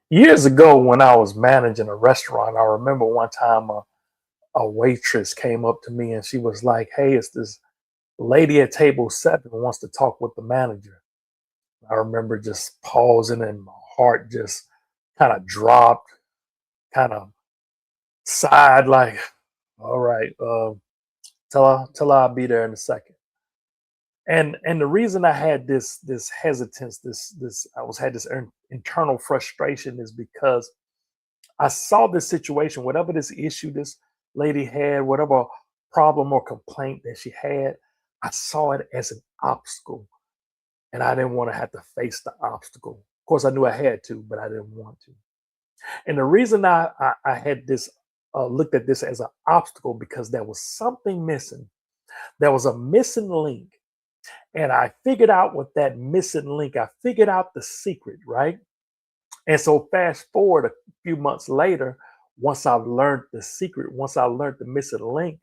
Years ago, when I was managing a restaurant, I remember one time a waitress came up to me and she was like, "Hey, it's this lady at table 7 who wants to talk with the manager." I remember just pausing and my heart just kind of dropped, kind of sighed, like, "All right, tell her I'll be there in a second." And the reason I had this hesitance, this I was had this internal frustration is because I saw this situation, whatever this issue this lady had, whatever problem or complaint that she had, I saw it as an obstacle. And I didn't want to have to face the obstacle. Of course, I knew I had to, but I didn't want to. And the reason I had this, looked at this as an obstacle, because there was something missing. There was a missing link. And I figured out what that missing link, I figured out the secret, right? And so fast forward a few months later, once I learned the secret, once I learned the missing link,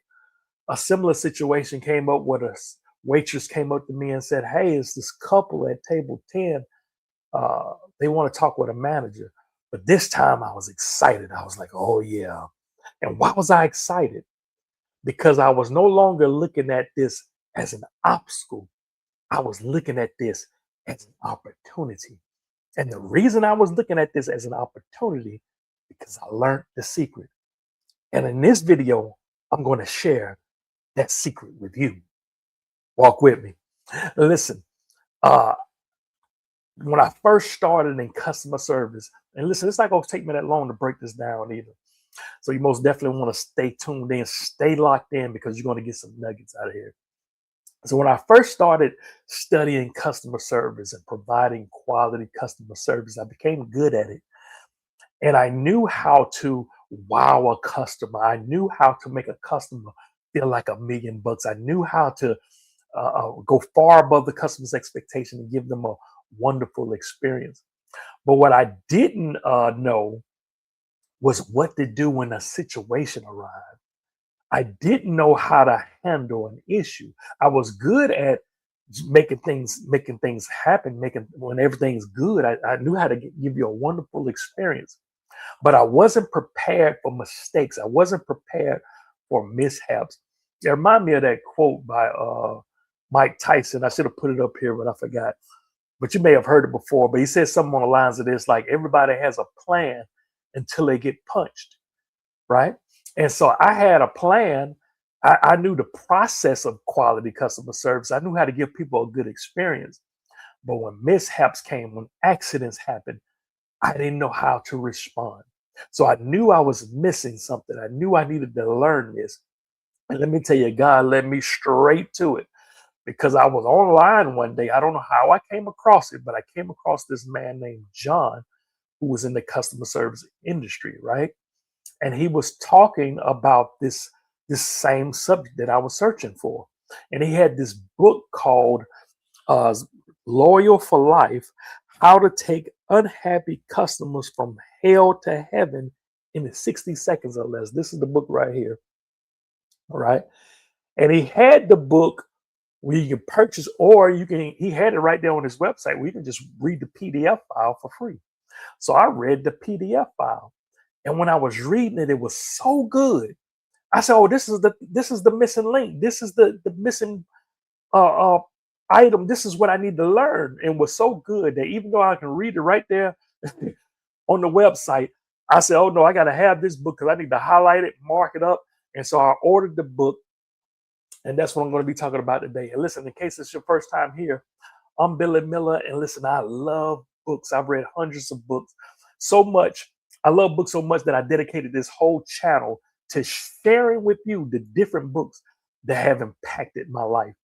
a similar situation came up where the waitress came up to me and said, "Hey, it's this couple at table 10. They want to talk with a manager." But this time I was excited. I was like, "Oh, yeah." And why was I excited? Because I was no longer looking at this as an obstacle. I was looking at this as an opportunity. And the reason I was looking at this as an opportunity, because I learned the secret. And in this video, I'm going to share that secret with you. Walk with me. Listen, uh, when I first started in customer service, and listen, it's not going to take me that long to break this down either. So you most definitely want to stay tuned in, stay locked in, because you're going to get some nuggets out of here. So when I first started studying customer service and providing quality customer service, I became good at it. And I knew how to wow a customer. I knew how to make a customer feel like $1,000,000. I knew how to go far above the customer's expectation and give them a wonderful experience. But what I didn't know was what to do when a situation arrived. I didn't know how to handle an issue. I was good at making things happen, making when everything's good. I knew how to give you a wonderful experience, but I wasn't prepared for mistakes. I wasn't prepared for mishaps. It reminded me of that quote by Mike Tyson. I should have put it up here, but I forgot. But you may have heard it before. But he said something on the lines of this, like, everybody has a plan until they get punched, right? And so I had a plan. I knew the process of quality customer service. I knew how to give people a good experience. But when mishaps came, when accidents happened, I didn't know how to respond. So I knew I was missing something. I knew I needed to learn this. And let me tell you, God led me straight to it, because I was online one day. I don't know how I came across it, but I came across this man named John, who was in the customer service industry, right? And he was talking about this same subject that I was searching for. And he had this book called uh, Loyal for Life: How to Take Unhappy Customers from Hell to Heaven in 60 Seconds or Less. This is the book right here. All right. And he had the book where you can purchase, or he had it right there on his website where you can just read the PDF file for free. So I read the PDF file. And when I was reading it, it was so good. I said, "Oh, this is the missing link. This is the missing uh, uh, item. This is what I need to learn." And it was so good that even though I can read it right there on the website, I said, "Oh no, I got to have this book because I need to highlight it, mark it up." And so I ordered the book, and that's what I'm going to be talking about today. And listen, in case it's your first time here, I'm Billy Miller, and listen, I love books. I've read hundreds of books, so much. I love books so much that I dedicated this whole channel to sharing with you the different books that have impacted my life.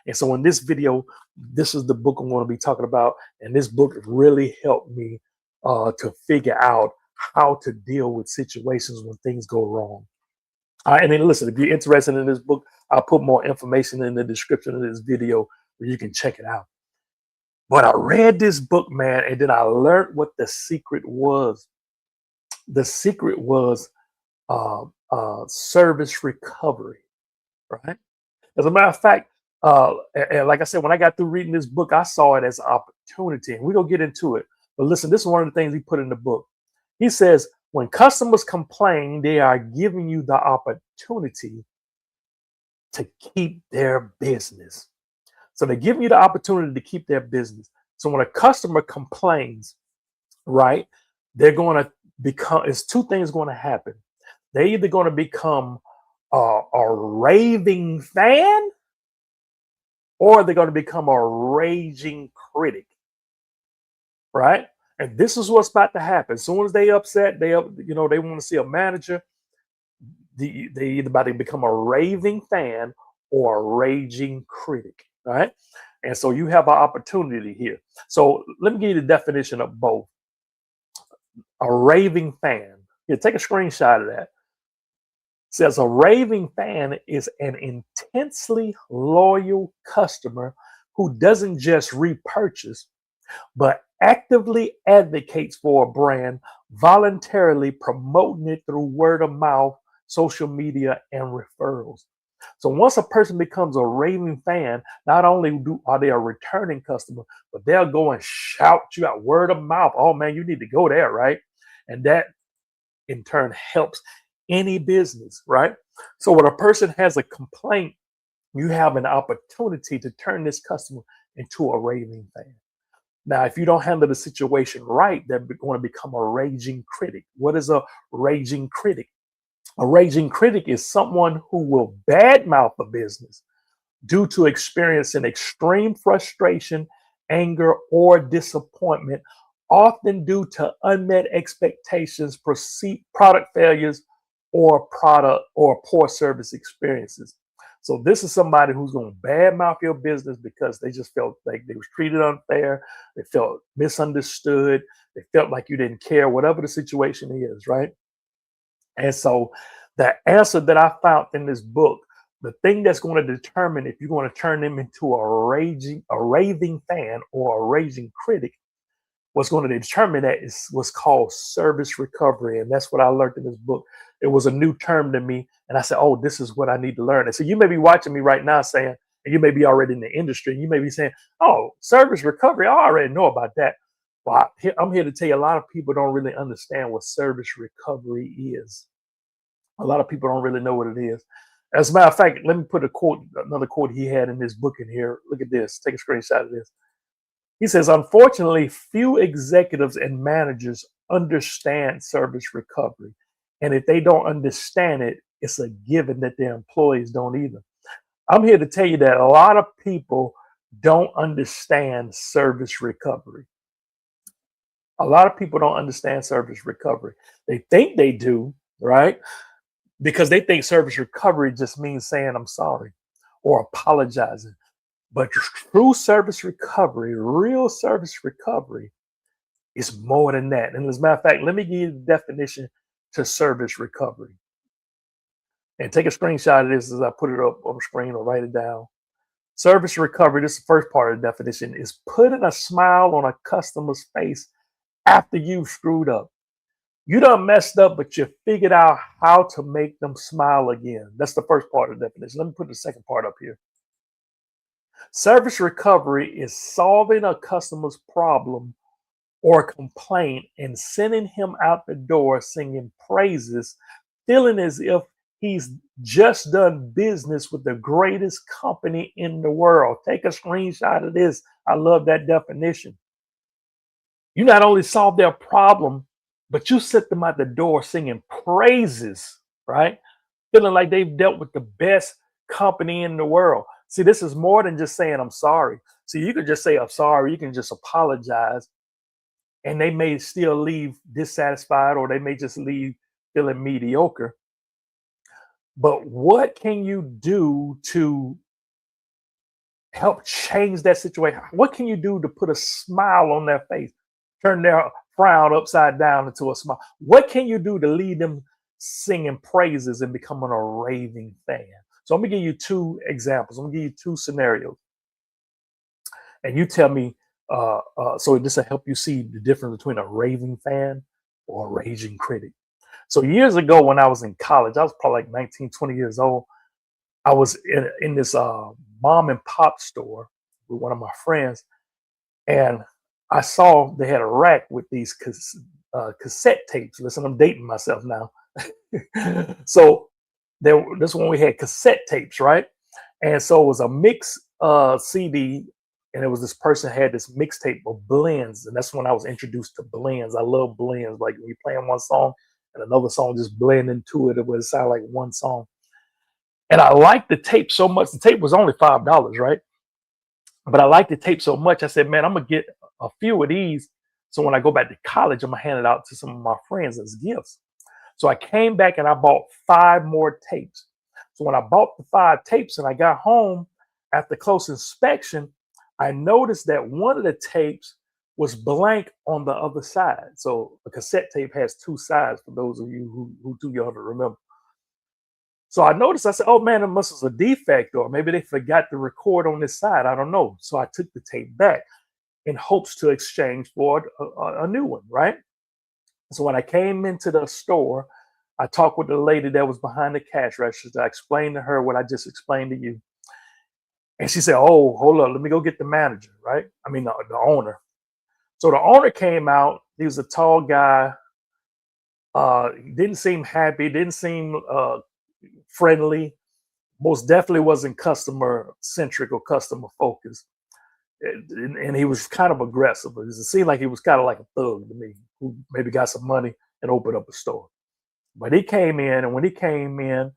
And so in this video, this is the book I'm going to be talking about. And this book really helped me to figure out how to deal with situations when things go wrong. And then listen, if you're interested in this book, I'll put more information in the description of this video where you can check it out. But I read this book, man, and then I learned what the secret was. The secret was service recovery, right? As a matter of fact, and like I said, when I got through reading this book, I saw it as an opportunity, and we're gonna get into it. But listen, this is one of the things he put in the book. He says, when customers complain, they are giving you the opportunity to keep their business. So they're giving you the opportunity to keep their business. So when a customer complains, right, they're going to become, it's two things going to happen. They're either going to become a raving fan, or they're going to become a raging critic, right? And this is what's about to happen. As soon as they upset, they want to see a manager. They either about to become a raving fan or a raging critic, right? And so you have an opportunity here. So let me give you the definition of both. A raving fan. Here, take a screenshot of that. Says a raving fan is an intensely loyal customer who doesn't just repurchase, but actively advocates for a brand, voluntarily promoting it through word of mouth, social media, and referrals. So once a person becomes a raving fan, not only are they a returning customer, but they'll go and shout you out word of mouth. Oh man, you need to go there, right? And that in turn helps any business, right? So when a person has a complaint, you have an opportunity to turn this customer into a raving fan. Now, if you don't handle the situation right, they're going to become a raging critic. What is a raging critic? A raging critic is someone who will badmouth a business due to experiencing extreme frustration, anger, or disappointment, often due to unmet expectations, product failures, or poor service experiences. So this is somebody who's going to badmouth your business because they just felt like they was treated unfair, they felt misunderstood, they felt like you didn't care, whatever the situation is, right? And so the answer that I found in this book, the thing that's going to determine if you're going to turn them into a raving fan or a raging critic, what's going to determine that is what's called service recovery. And that's what I learned in this book. It was a new term to me. And I said, oh, this is what I need to learn. And so you may be watching me right now saying, and you may be already in the industry, and you may be saying, oh, service recovery, I already know about that. Well, I'm here to tell you, a lot of people don't really understand what service recovery is. A lot of people don't really know what it is. As a matter of fact, let me put another quote he had in this book in here. Look at this. Take a screenshot of this. He says, unfortunately, few executives and managers understand service recovery. And if they don't understand it, it's a given that their employees don't either. I'm here to tell you that a lot of people don't understand service recovery. A lot of people don't understand service recovery. They think they do, right? Because they think service recovery just means saying I'm sorry or apologizing. But true service recovery, real service recovery, is more than that. And as a matter of fact, let me give you the definition to service recovery. And take a screenshot of this as I put it up on the screen or write it down. Service recovery, this is the first part of the definition, is putting a smile on a customer's face after you've screwed up. You done messed up, but you figured out how to make them smile again. That's the first part of the definition. Let me put the second part up here. Service recovery is solving a customer's problem or complaint and sending him out the door singing praises, feeling as if he's just done business with the greatest company in the world. Take a screenshot of this. I love that definition. You not only solve their problem, but you set them out the door singing praises, right? Feeling like they've dealt with the best company in the world. See, this is more than just saying I'm sorry. See, you can just say I'm sorry. You can just apologize, and they may still leave dissatisfied, or they may just leave feeling mediocre. But what can you do to help change that situation? What can you do to put a smile on their face, turn their frown upside down into a smile? What can you do to lead them singing praises and becoming a raving fan? So I'm gonna give you two examples. I'm gonna give you two scenarios, and you tell me. So this will help you see the difference between a raving fan or a raging critic. So years ago, when I was in college, I was probably like 19, 20 years old. I was in this mom and pop store with one of my friends, and I saw they had a rack with these cassette tapes. Listen, I'm dating myself now. So this one we had cassette tapes, right? And so it was a mix CD, and it was this person had this mixtape of blends, and that's when I was introduced to blends. I love blends, like when you're playing one song and another song just blend into it, it would sound like one song. And I liked the tape so much. The tape was only $5, right? But I liked the tape so much. I said, man, I'm gonna get a few of these. So when I go back to college, I'm gonna hand it out to some of my friends as gifts. So I came back and I bought 5 more tapes. So when I bought the 5 tapes and I got home after close inspection, I noticed that one of the tapes was blank on the other side. So a cassette tape has 2 sides for those of you who too young to remember. So I noticed, I said, oh man, it must have a defect, or maybe they forgot to record on this side. I don't know. So I took the tape back in hopes to exchange for a new one, right? So when I came into the store, I talked with the lady that was behind the cash register. I explained to her what I just explained to you. And she said, oh, hold up, let me go get the manager, right? I mean, the owner. So the owner came out. He was a tall guy. He didn't seem happy, didn't seem friendly. Most definitely wasn't customer centric or customer focused. And he was kind of aggressive. It seemed like he was kind of like a thug to me, who maybe got some money and opened up a store. But he came in, and when he came in,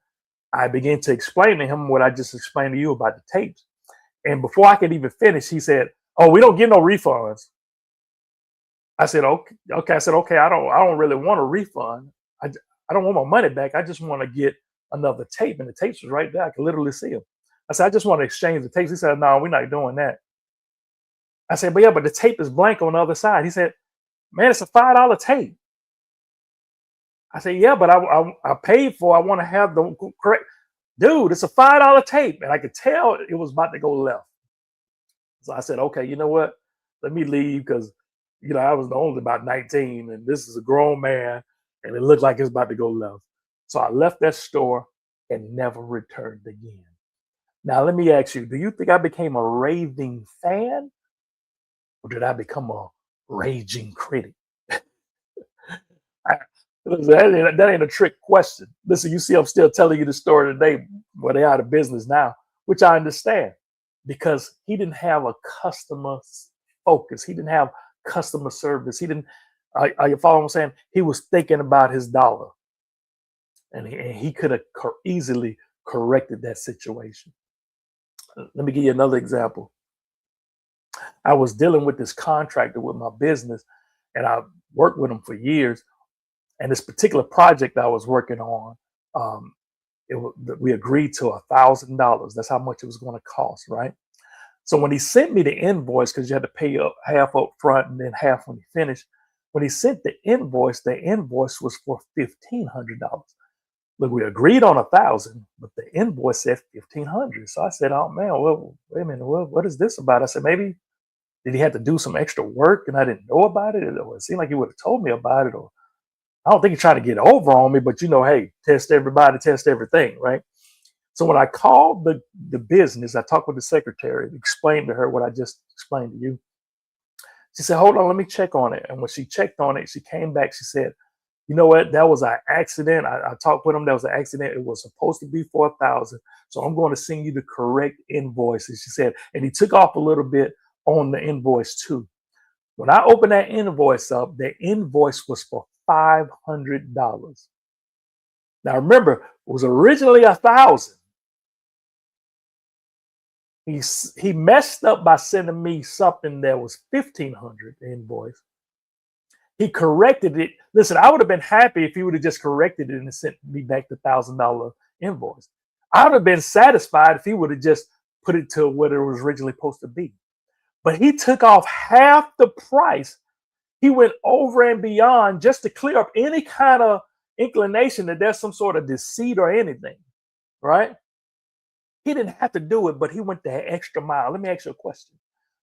I began to explain to him what I just explained to you about the tapes. And before I could even finish, he said, "Oh, we don't get no refunds." I said, "Okay." I said, "Okay, I don't really want a refund. I don't want my money back. I just want to get another tape." And the tapes was right there. I could literally see them. I said, "I just want to exchange the tapes." He said, "No, we're not doing that." I said, "But yeah, but the tape is blank on the other side." He said, "Man, it's a $5 tape." I said, "Yeah, but I paid for. I want to have the correct." Dude, it's a $5 tape, and I could tell it was about to go left. So I said, "Okay, you know what? Let me leave because I was only about 19, and this is a grown man, and it looked like it's about to go left." So I left that store and never returned again. Now let me ask you: do you think I became a raving fan, or did I become a raging critic? Listen, that ain't a trick question. Listen, you see, I'm still telling you the story today, but they out of business now, which I understand because he didn't have a customer focus. He didn't have customer service. He didn't. Are you follow what I'm saying? He was thinking about his dollar, and he could have easily corrected that situation. Let me give you another example. I was dealing with this contractor with my business, and I worked with him for years. And this particular project I was working on, we agreed to $1,000. That's how much it was going to cost, right? So when he sent me the invoice, because you had to pay up half up front and then half when he finished, when he sent the invoice was for $1,500. Look, we agreed on 1,000, but the invoice said 1,500. So I said, "Oh man, well, wait a minute, what is this about?" I said, "Maybe did he have to do some extra work and I didn't know about it, or it seemed like he would have told me about it, or I don't think he tried to get over on me, but hey, test everybody, test everything, right?" So when I called the business, I talked with the secretary, explained to her what I just explained to you. She said, "Hold on, let me check on it." And when she checked on it, she came back. She said, "You know what? That was an accident. I talked with him. That was an accident. It was supposed to be for 1,000. So I'm going to send you the correct invoice." And she said, and he took off a little bit on the invoice too. When I opened that invoice up, the invoice was for $500. Now remember, it was originally 1,000. He messed up by sending me something that was 1,500 invoice. He corrected it. Listen, I would have been happy if he would have just corrected it and sent me back the $1,000 invoice. I would have been satisfied if he would have just put it to what it was originally supposed to be. But he took off half the price. He went over and beyond just to clear up any kind of inclination that there's some sort of deceit or anything, right? He didn't have to do it, but he went the extra mile. Let me ask you a question.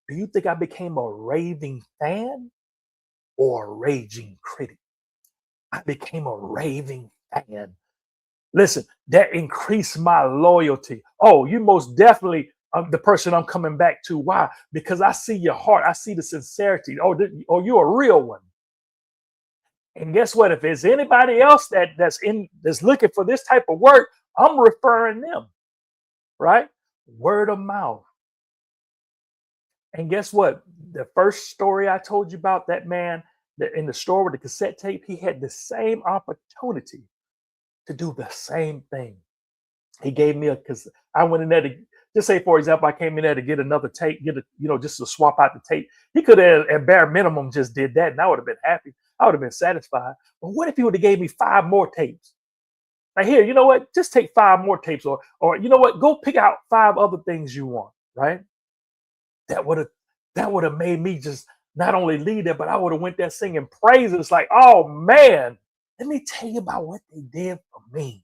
Do you think I became a raving fan or a raging critic? I became a raving fan. Listen, that increased my loyalty. Oh, you most definitely the person I'm coming back to. Why? Because I see your heart. I see the sincerity. Oh, you're a real one. And guess what? If there's anybody else that's looking for this type of work, I'm referring them, right? Word of mouth. And guess what? The first story I told you about, that man that in the store with the cassette tape, he had the same opportunity to do the same thing. He gave me because I went in there to just say, for example, I came in there to get another tape, just to swap out the tape. He could have at bare minimum just did that, and I would have been happy. I would have been satisfied. But what if he would have gave me 5 more tapes? Like, here, you know what? Just take 5 more tapes, or you know what? Go pick out 5 other things you want, right? That would have made me just not only lead there, but I would have went there singing praises. Like, oh man, let me tell you about what they did for me.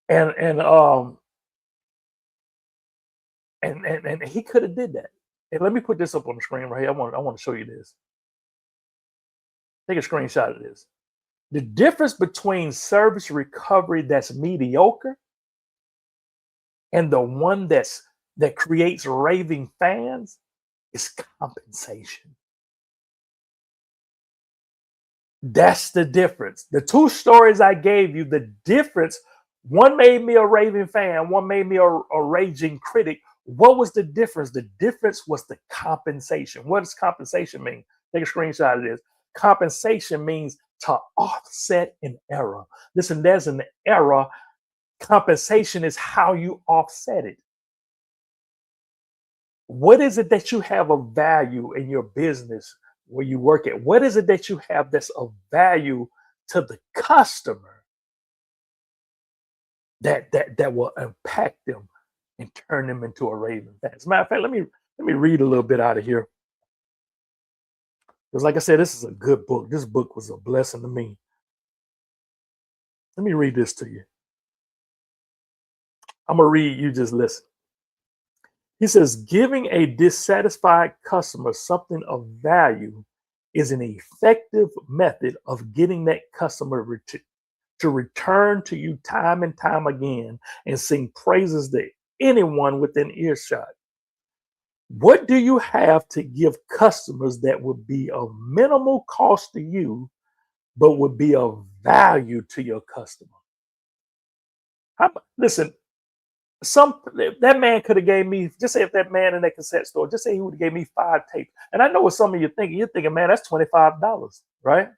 And he could have did that. And let me put this up on the screen right here. I want to show you this. Take a screenshot of this. The difference between service recovery that's mediocre and the one that creates raving fans is compensation. That's the difference. The 2 stories I gave you, the difference, one made me a raving fan, one made me a raging critic. What was the difference? The difference was the compensation. What does compensation mean? Take a screenshot of this. Compensation means to offset an error. Listen, there's an error. Compensation is how you offset it. What is it that you have of value in your business where you work at? What is it that you have that's of value to the customer that will impact them and turn them into a raving fan? As a matter of fact, let me read a little bit out of here. Because like I said, this is a good book. This book was a blessing to me. Let me read this to you. I'm going to read, you just listen. He says, giving a dissatisfied customer something of value is an effective method of getting that customer to return to you time and time again and sing praises to anyone within earshot. What do you have to give customers that would be of minimal cost to you, but would be of value to your customer? Listen, that man could have gave me, just say if that man in that cassette store, just say he would have gave me 5 tapes. And I know what some of you thinking. You're thinking, man, that's $25, right?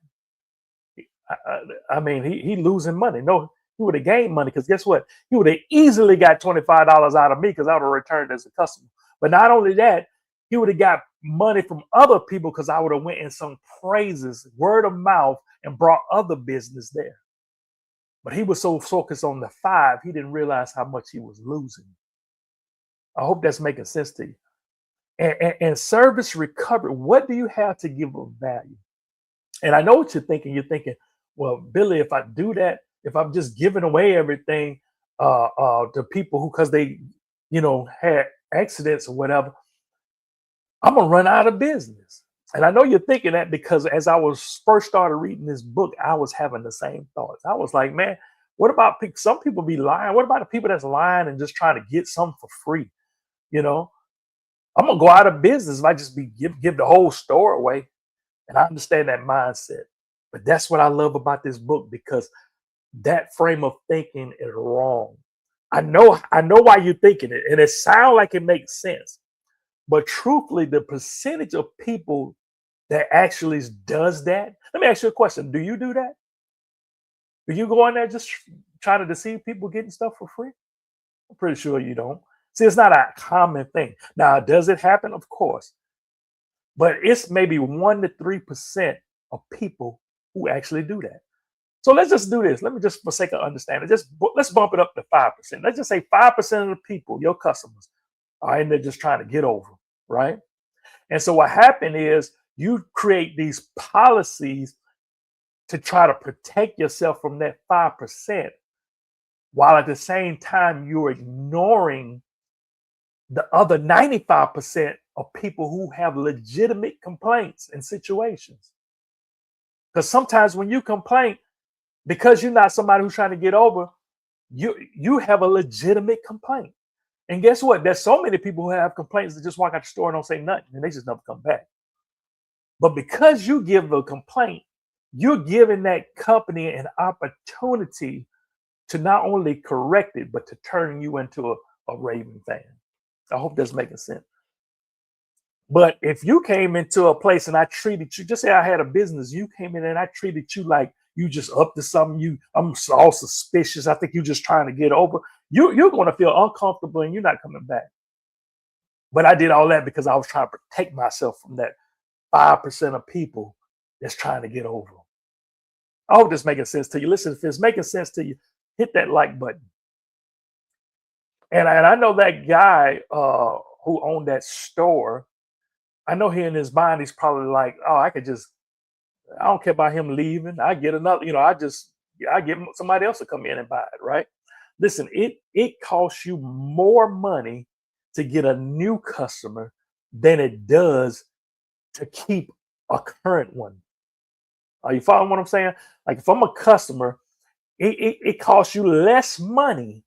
I mean, he losing money. No, he would have gained money, because guess what? He would have easily got $25 out of me, because I would have returned as a customer. But not only that, he would have got money from other people, because I would have went and sung praises, word of mouth, and brought other business there. But he was so focused on the 5, he didn't realize how much he was losing. I hope that's making sense to you. And service recovery, what do you have to give of value? And I know what you're thinking. You're thinking, well, Billy, if I do that, if I'm just giving away everything to people who, because they, had accidents or whatever, I'm gonna run out of business. And I know you're thinking that, because as I was first started reading this book, I was having the same thoughts. I was like, man, what about some people be lying? What about the people that's lying and just trying to get something for free? I'm gonna go out of business if I just give the whole store away. And I understand that mindset. But that's what I love about this book, because that frame of thinking is wrong. I know why you're thinking it, and it sounds like it makes sense. But truthfully, the percentage of people that actually does that, let me ask you a question. Do you do that? Do you go in there just trying to deceive people getting stuff for free? I'm pretty sure you don't. See, it's not a common thing. Now, does it happen? Of course. But it's maybe 1 to 3% of people who actually do that. So let's just do this. Let me just, for sake of understanding, let's bump it up to 5%. Let's just say 5% of the people, your customers, are in there just trying to get over, right? And so what happened is you create these policies to try to protect yourself from that 5%, while at the same time you're ignoring the other 95% of people who have legitimate complaints and situations. Because sometimes when you complain, because you're not somebody who's trying to get over, you have a legitimate complaint. And guess what? There's so many people who have complaints that just walk out the store and don't say nothing, and they just never come back. But because you give a complaint, you're giving that company an opportunity to not only correct it, but to turn you into a raving fan. I hope that's making sense. But if you came into a place and I treated you, just say I had a business, you came in and I treated you like you just up to something, I'm all suspicious. I think you're just trying to get over. You're going to feel uncomfortable and you're not coming back. But I did all that because I was trying to protect myself from that 5% of people that's trying to get over. I hope this making sense to you. Listen, if it's making sense to you, hit that like button. And I know that guy who owned that store. I know he in his mind, he's probably like, oh, I don't care about him leaving. I get another, I get somebody else to come in and buy it, right? Listen, it costs you more money to get a new customer than it does to keep a current one. Are you following what I'm saying? Like if I'm a customer, it costs you less money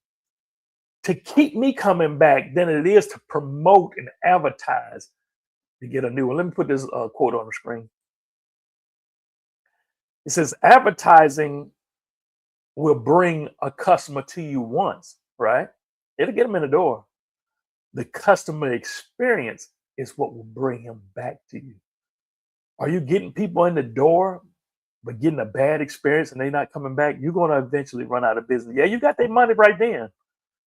to keep me coming back than it is to promote and advertise to get a new one. Let me put this quote on the screen. It says, advertising will bring a customer to you once, right? It'll get them in the door. The customer experience is what will bring him back to you. Are you getting people in the door, but getting a bad experience and they're not coming back? You're going to eventually run out of business. Yeah, you got their money right then,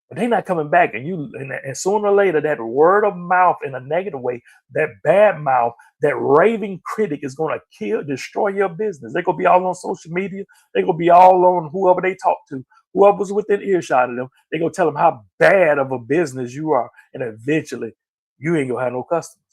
but they're not coming back. And sooner or later, that word of mouth in a negative way, that bad mouth, that raving critic is going to destroy your business. They're going to be all on social media. They're going to be all on whoever they talk to, whoever's within earshot of them. They're going to tell them how bad of a business you are. And eventually, you ain't going to have no customers.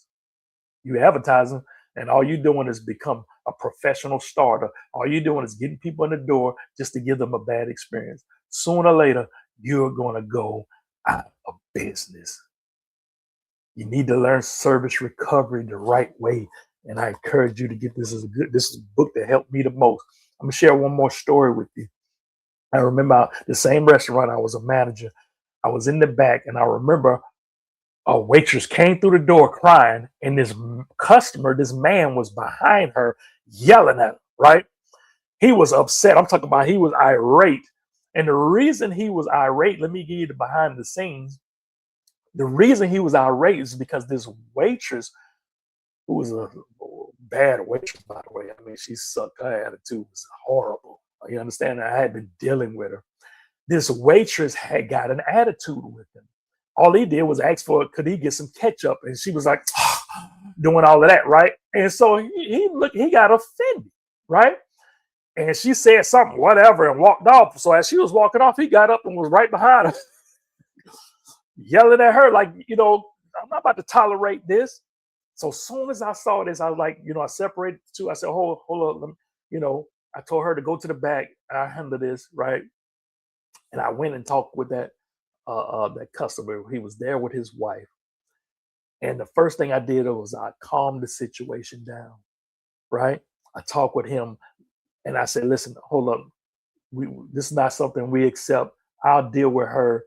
You advertising, and all you're doing is become a professional starter. All you're doing is getting people in the door just to give them a bad experience. Sooner or later, you're going to go out of business. You need to learn service recovery the right way. And I encourage you to get this. This is a book that helped me the most. I'm going to share one more story with you. I remember the same restaurant I was a manager. I was in the back, and I remember a waitress came through the door crying, and this man was behind her yelling at her, right? He was upset. I'm talking about he was irate. And the reason he was irate, let me give you the behind the scenes. The reason he was irate is because this waitress, who was a bad waitress, by the way, I mean, she sucked. Her attitude was horrible. You understand? I had been dealing with her. This waitress had got an attitude with him. All he did was ask for, could he get some ketchup? And she was like, doing all of that, right? And so he got offended, right? And she said something, whatever, and walked off. So as she was walking off, he got up and was right behind her, yelling at her like, I'm not about to tolerate this. So as soon as I saw this, I was like, I separated the two. I said, hold up, I told her to go to the back. I handle this, right? And I went and talked with that customer. He was there with his wife. And the first thing I did was I calmed the situation down, right? I talked with him and I said, listen, hold up. This is not something we accept. I'll deal with her.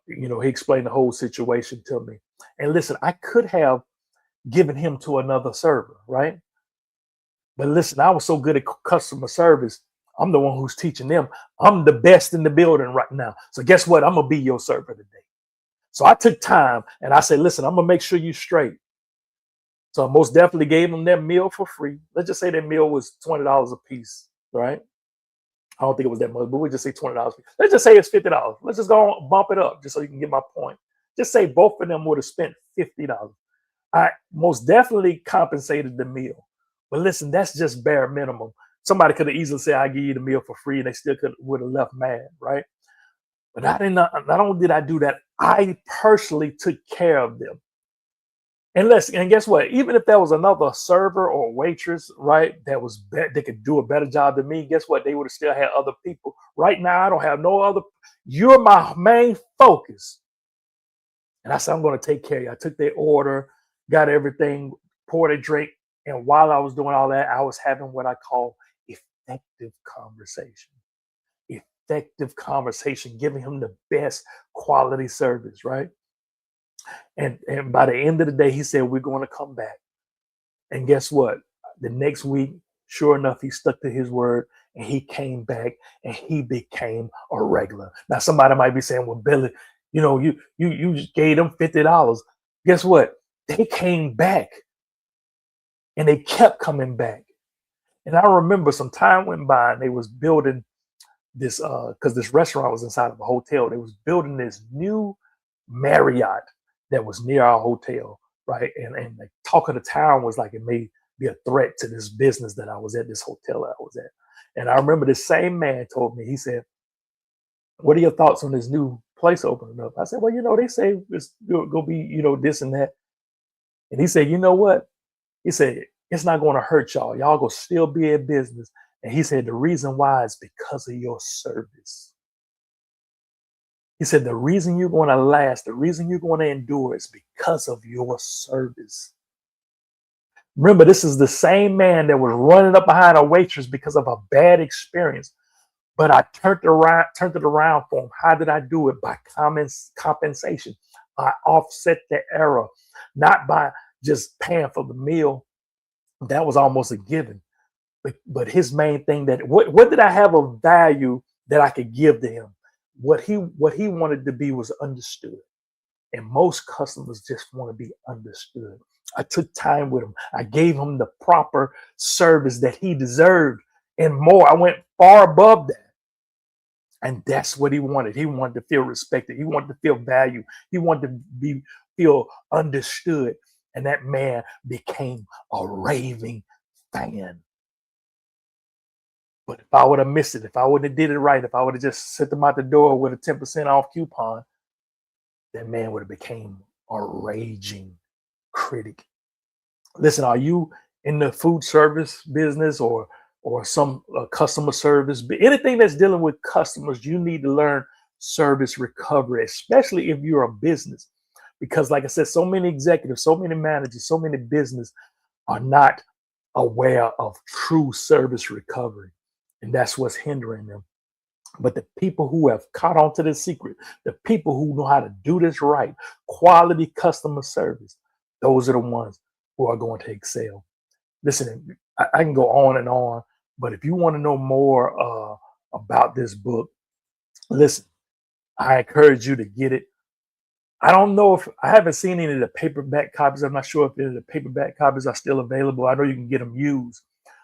He explained the whole situation to me. And listen, I could have given him to another server, right? But listen, I was so good at customer service. I'm the one who's teaching them. I'm the best in the building right now. So guess what? I'm going to be your server today. So I took time and I said, listen, I'm going to make sure you straight. So I most definitely gave them their meal for free. Let's just say their meal was $20 a piece, right? I don't think it was that much, but we just say $20. Let's just say it's $50. Let's just go on, bump it up just so you can get my point. Just say both of them would have spent $50. I most definitely compensated the meal. But listen, that's just bare minimum. Somebody could have easily said, I give you the meal for free, and they still would have left mad, right? But I did not only did I do that, I personally took care of them. And guess what? Even if there was another server or waitress, right, they could do a better job than me, guess what? They would have still had other people. Right now, I don't have no other. You're my main focus. And I said, I'm going to take care of you. I took their order, got everything, poured a drink. And while I was doing all that, I was having what I call effective conversation. Effective conversation, giving him the best quality service, right? And by the end of the day, he said, we're going to come back. And guess what? The next week, sure enough, he stuck to his word and he came back and he became a regular. Now, somebody might be saying, well, Billy, you just gave them $50. Guess what? They came back and they kept coming back. And I remember some time went by and they was building this, because this restaurant was inside of a hotel. They was building this new Marriott that was near our hotel, right? And the talk of the town was like it may be a threat to this business that I was at, this hotel that I was at. And I remember this same man told me, he said, what are your thoughts on this new place opening up? I said, well, they say it's going to be, this and that. And he said, you know what? He said, it's not going to hurt y'all. Y'all going to still be in business. And he said, the reason why is because of your service. He said, the reason you're going to last, the reason you're going to endure is because of your service. Remember, this is the same man that was running up behind a waitress because of a bad experience. But I turned it around for him. How did I do it? By compensation. I offset the error, not by just paying for the meal. That was almost a given. But his main thing, that what did I have of value that I could give to him? What he wanted to be was understood. And most customers just want to be understood. I took time with him. I gave him the proper service that he deserved and more. I went far above that. And that's what he wanted. He wanted to feel respected. He wanted to feel valued. He wanted to feel understood. And that man became a raving fan. But if I would have missed it, if I wouldn't have did it right, if I would have just sent them out the door with a 10% off coupon, that man would have became a raging critic. Listen, are you in the food service business or some customer service? Anything that's dealing with customers, you need to learn service recovery, especially if you're a business. Because like I said, so many executives, so many managers, so many business are not aware of true service recovery. And that's what's hindering them. But the people who have caught on to this secret, the people who know how to do this right, quality customer service, those are the ones who are going to excel. Listen, I can go on, but if you want to know more about this book, listen, I encourage you to get it. I don't know if I haven't seen any of the paperback copies. I'm not sure if any of the paperback copies are still available. I know you can get them used,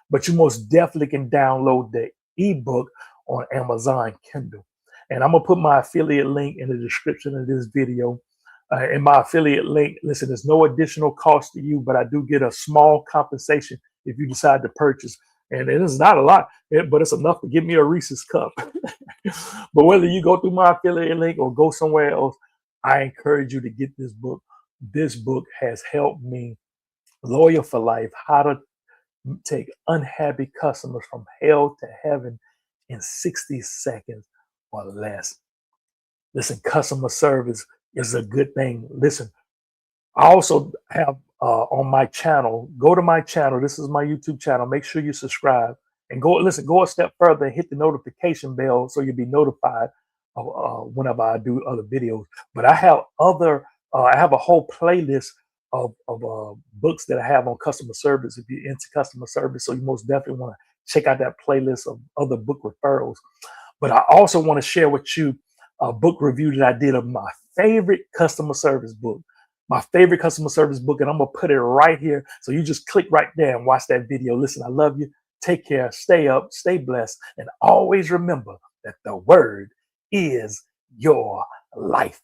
but you most definitely can download the ebook on Amazon Kindle. And I'm going to put my affiliate link in the description of this video. And my affiliate link, listen, there's no additional cost to you, but I do get a small compensation if you decide to purchase. And it is not a lot, but it's enough to give me a Reese's cup. But whether you go through my affiliate link or go somewhere else, I encourage you to get this book. This book has helped me, Loyal for Life, how to take unhappy customers from hell to heaven in 60 seconds or less. Listen, customer service is a good thing. Listen, I also have on my channel, go to my channel. This is my YouTube channel. Make sure you subscribe and go a step further and hit the notification bell so you'll be notified whenever I do other videos. But I have I have a whole playlist of books that I have on customer service if you're into customer service. So you most definitely want to check out that playlist of other book referrals. But I also want to share with you a book review that I did of my favorite customer service book. My favorite customer service book, and I'm going to put it right here. So you just click right there and watch that video. Listen, I love you. Take care. Stay up. Stay blessed. And always remember that the word is your life.